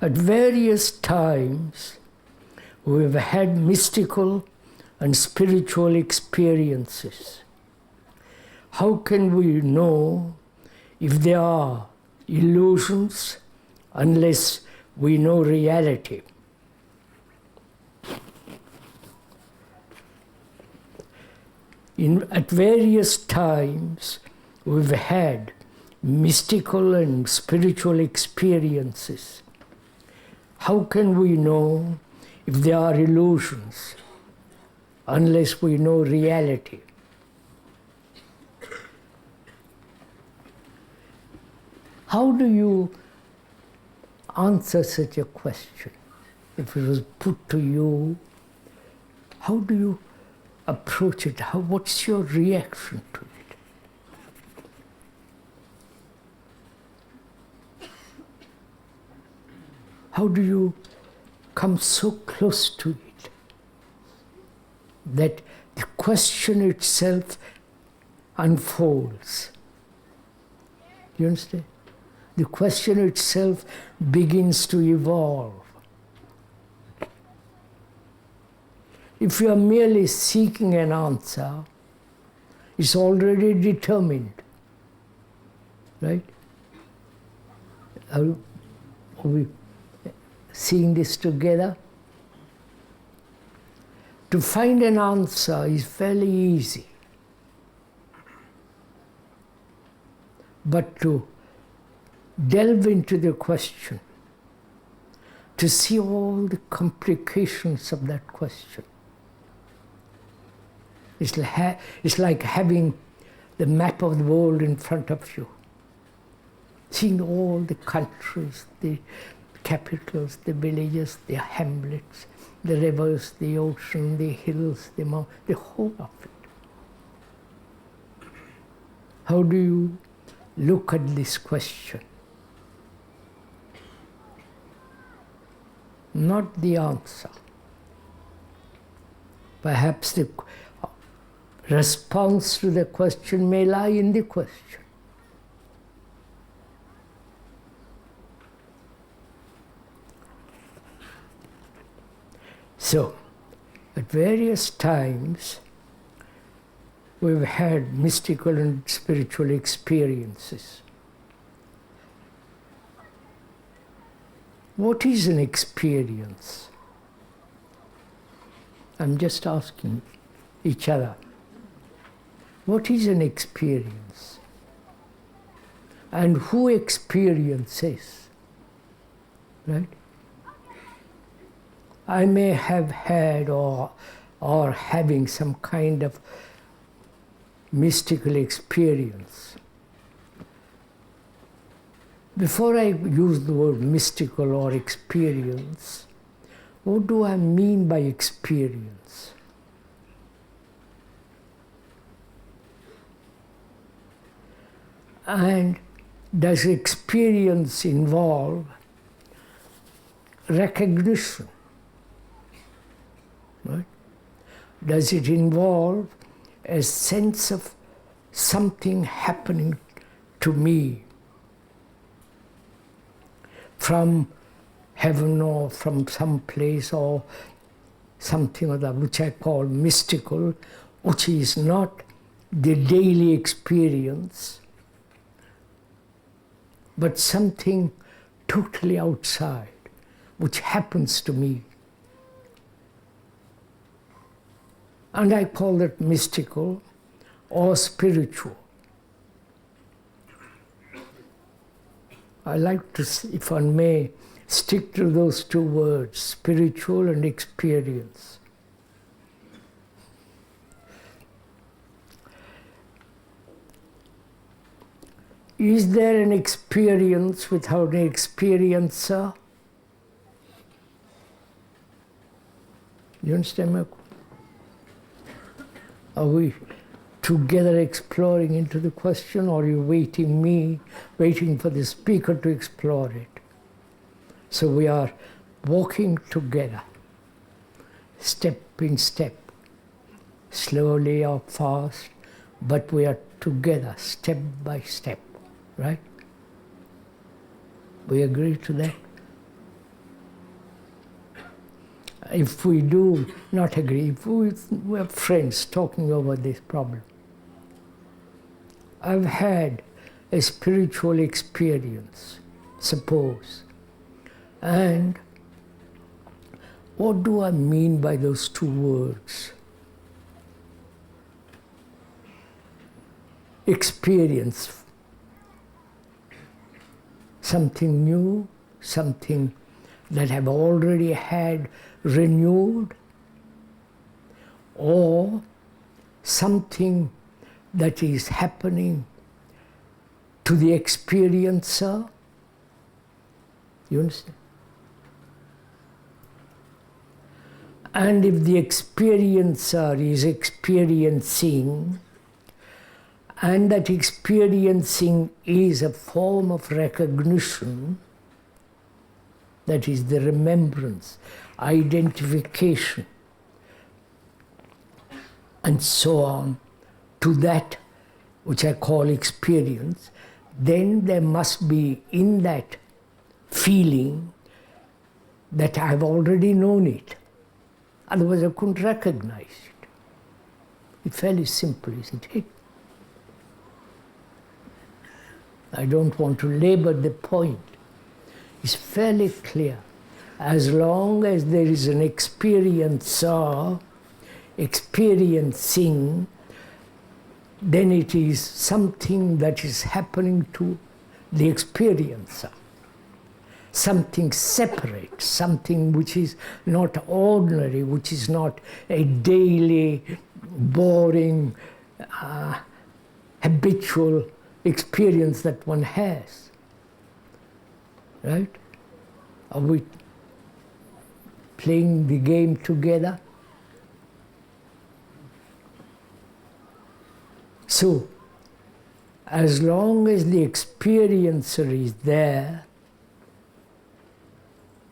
At various times, we've had mystical and spiritual experiences. How can we know if they are illusions unless we know reality? At various times, we've had mystical and spiritual experiences. How can we know if they are illusions unless we know reality? How do you answer such a question? If it was put to you, how do you approach it? What's your reaction to it? How do you come so close to it that the question itself unfolds? Do you understand? The question itself begins to evolve. If you are merely seeking an answer, it's already determined, right? Are we seeing this together? To find an answer is fairly easy. But to delve into the question, to see all the complications of that question, it's like having the map of the world in front of you, seeing all the countries, the capitals, the villages, the hamlets, the rivers, the ocean, the hills, the mountains, the whole of it. How do you look at this question? Not the answer. Perhaps the response to the question may lie in the question. So, at various times, we've had mystical and spiritual experiences. What is an experience? I'm just asking each other. What is an experience? And who experiences? Right? I may have had or having some kind of mystical experience. Before I use the word mystical or experience, what do I mean by experience? And does experience involve recognition? Right? Does it involve a sense of something happening to me from heaven or from some place or something or that, which I call mystical, which is not the daily experience, but something totally outside, which happens to me. And I call it mystical or spiritual. I like to, if one may, stick to those two words, spiritual and experience. Is there an experience without an experiencer? You understand my question? Are we together exploring into the question, or are you waiting for the speaker to explore it? So we are walking together, step in step, slowly or fast, but we are together, step by step, right? We agree to that? if we do not agree, if we're friends talking over this problem. I've had a spiritual experience, suppose, and what do I mean by those two words? Experience. Something new, something that I've already had renewed, or something that is happening to the experiencer. You understand? And if the experiencer is experiencing, and that experiencing is a form of recognition, that is the remembrance, identification, and so on, to that which I call experience, then there must be in that feeling that I've already known it. Otherwise I couldn't recognize it. It's fairly simple, isn't it? I don't want to labor the point. It's fairly clear. As long as there is an experiencer experiencing, then it is something that is happening to the experiencer. Something separate, something which is not ordinary, which is not a daily, boring, habitual experience that one has. Right? Are we playing the game together? So, as long as the experiencer is there,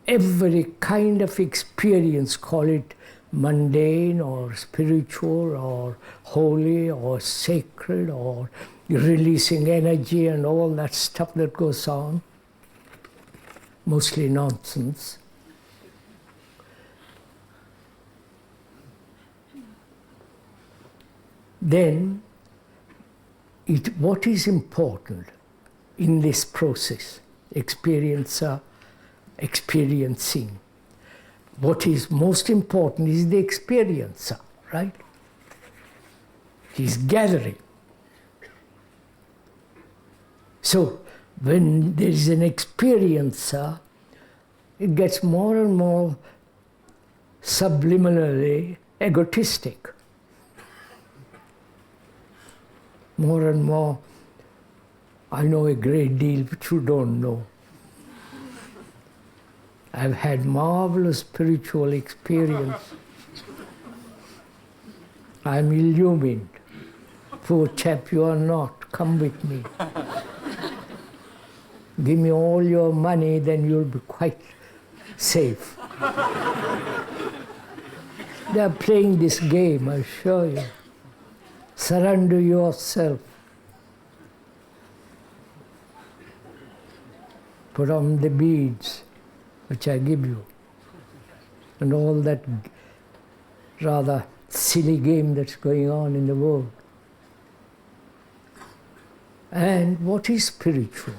every kind of experience, call it mundane or spiritual or holy or sacred or releasing energy and all that stuff that goes on, mostly nonsense. Then, what is important in this process, experiencer, experiencing, what is most important is the experiencer, right? He's gathering. So, when there is an experiencer, it gets more and more subliminally egotistic. More and more, I know a great deal which you don't know. I've had marvelous spiritual experience. I'm illumined. Poor chap, you are not. Come with me. Give me all your money, then you'll be quite safe. They're playing this game, I assure you. Surrender yourself. Put on the beads which I give you, and all that rather silly game that's going on in the world. And what is spiritual?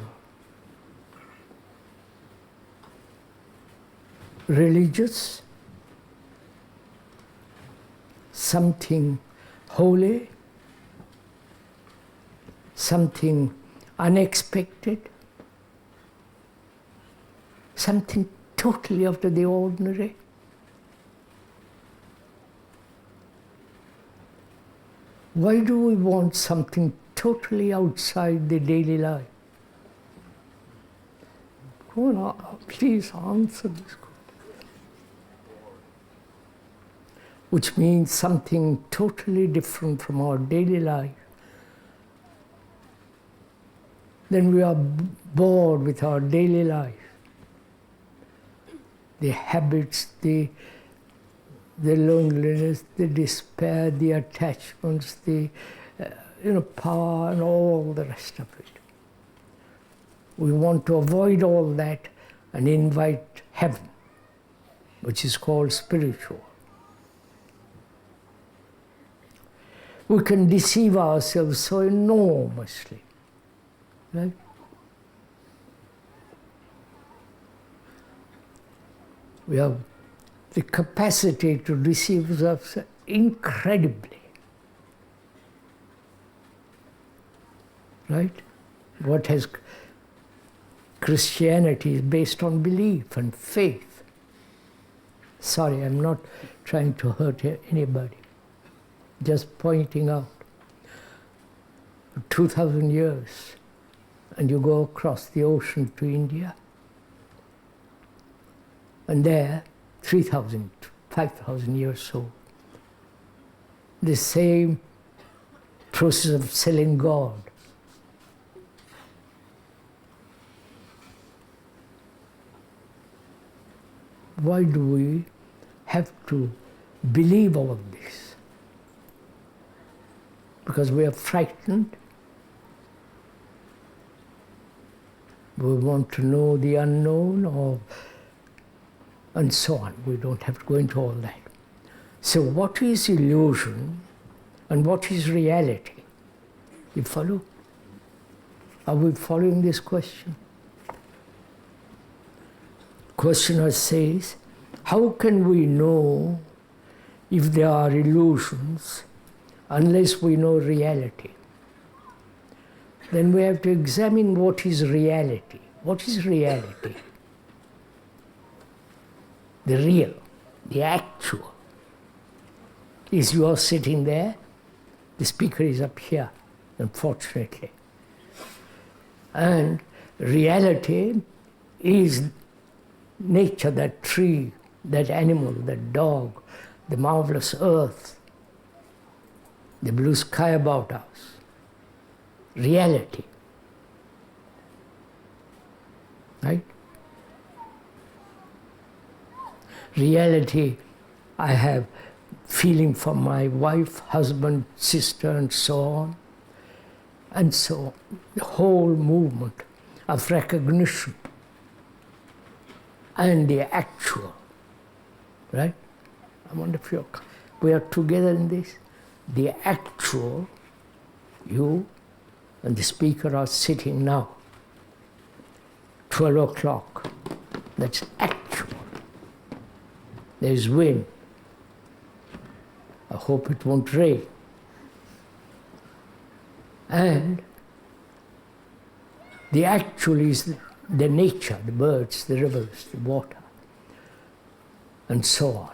Religious? Something holy? Something unexpected? Something totally out of the ordinary? Why do we want something totally outside the daily life? Go on, please answer this question. Which means something totally different from our daily life. Then we are bored with our daily life. The habits, the loneliness, the despair, the attachments, the power and all the rest of it. We want to avoid all that and invite heaven, which is called spiritual. We can deceive ourselves so enormously, right? We have the capacity to deceive ourselves incredibly, right? What has Christianity is based on belief and faith. Sorry, I'm not trying to hurt anybody. Just pointing out. 2,000 years, and you go across the ocean to India, and there, 3,000, 5,000 years old, the same process of selling God. Why do we have to believe all of this? Because we are frightened. We want to know the unknown, and so on. We don't have to go into all that. So what is illusion and what is reality? You follow? Are we following this question? Questioner says, how can we know if there are illusions unless we know reality? Then we have to examine what is reality. What is reality? The real, the actual. Is you are sitting there, the speaker is up here, unfortunately. And reality is nature, that tree, that animal, that dog, the marvelous earth, the blue sky about us. Reality. Right? Reality, I have feeling for my wife, husband, sister, and so on. And so the whole movement of recognition and the actual, right? I wonder if we are together in this. The actual, you and the speaker are sitting now, 12 o'clock. That's actual. There's wind. I hope it won't rain. And the actual is the nature, the birds, the rivers, the water, and so on.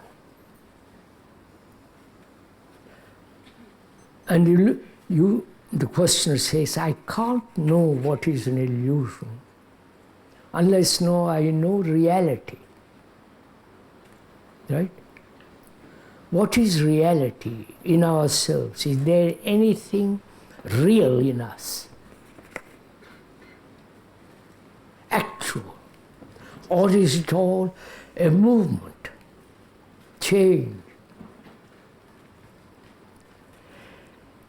And the questioner says, I can't know what is an illusion unless I know reality. Right? What is reality in ourselves? Is there anything real in us? Actual? Or is it all a movement, change?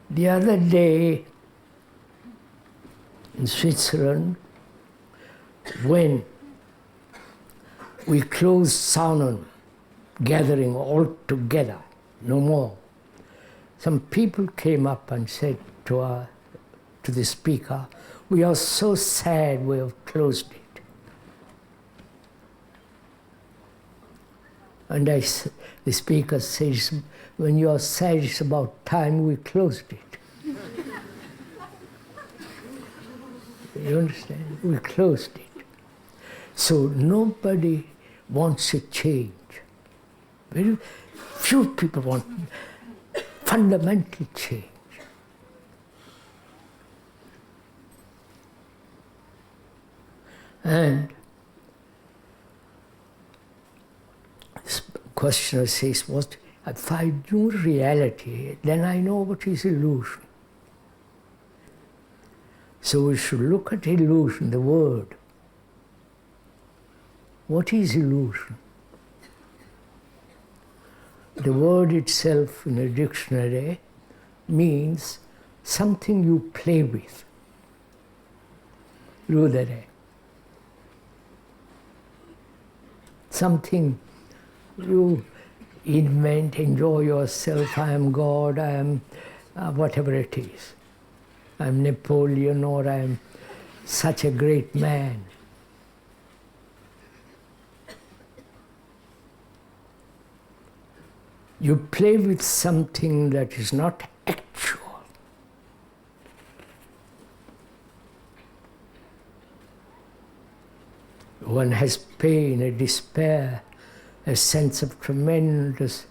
The other day in Switzerland, when we closed Saunen, gathering all together, no more, some people came up and said to the speaker, we are so sad we have closed it. And the speaker says, when you are sad, it's about time we closed it. You understand? We closed it. So nobody wants a change. Very few people want fundamental change. And this questioner says, if I knew reality, then I know what is illusion. So we should look at illusion, the word. What is illusion? The word itself in a dictionary means something you play with. Ludere. Something You invent, enjoy yourself, I am God, I am whatever it is. I am Napoleon, or I am such a great man. You play with something that is not actual. One has pain, a despair, a sense of tremendous,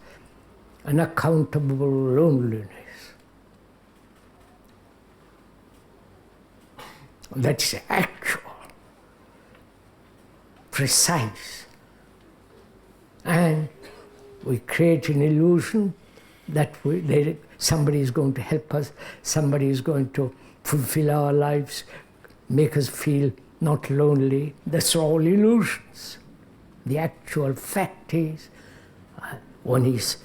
unaccountable loneliness. That's actual, precise. And we create an illusion that somebody is going to help us, somebody is going to fulfill our lives, make us feel not lonely. That's all illusions. The actual fact is, one is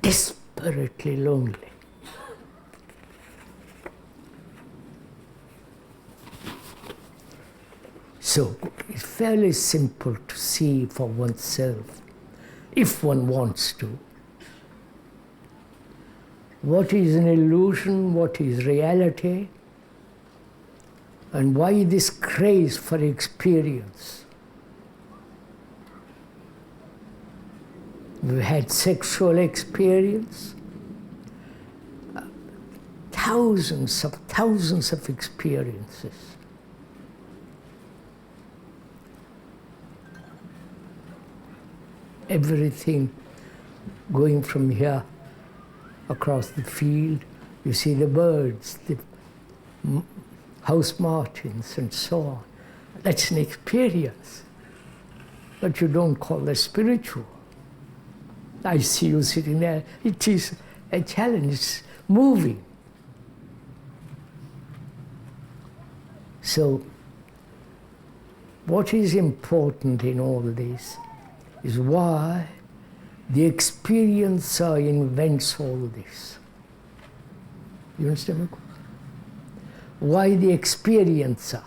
desperately lonely. So it's fairly simple to see for oneself, if one wants to, what is an illusion, what is reality, and why this craze for experience. We've had sexual experience, thousands of experiences. Everything going from here across the field, you see the birds, the house martins and so on. That's an experience, but you don't call that spiritual. I see you sitting there, it is a challenge, it's moving. So, what is important in all this is why the experiencer invents all this. You understand? Why the experiencer?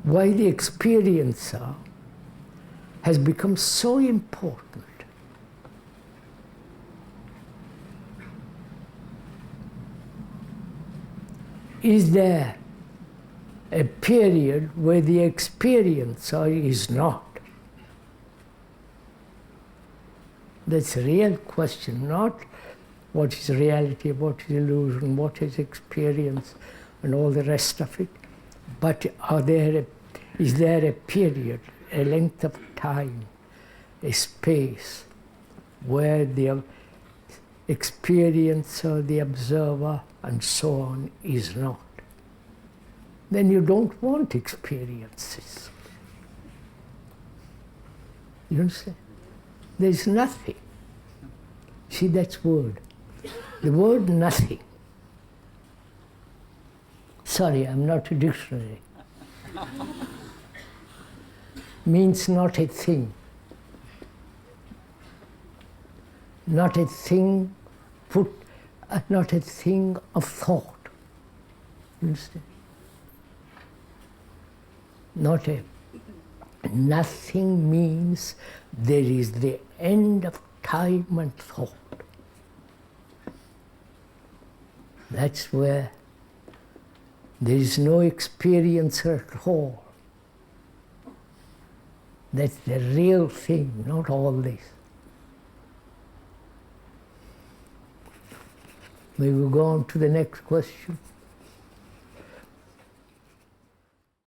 Why the experiencer has become so important. Is there a period where the experiencer is not? That's a real question, not what is reality, what is illusion, what is experience, and all the rest of it. But is there a period, a length of time, a space, where the experiencer, the observer, and so on is not? Then you don't want experiences. You understand? There's nothing. See, that's word. The word nothing. Sorry, I'm not a dictionary. Means not a thing. Not a thing not a thing of thought. You understand? Nothing means there is the end of time and thought. That's where there is no experiencer at all. That's the real thing, not all this. May we go on to the next question?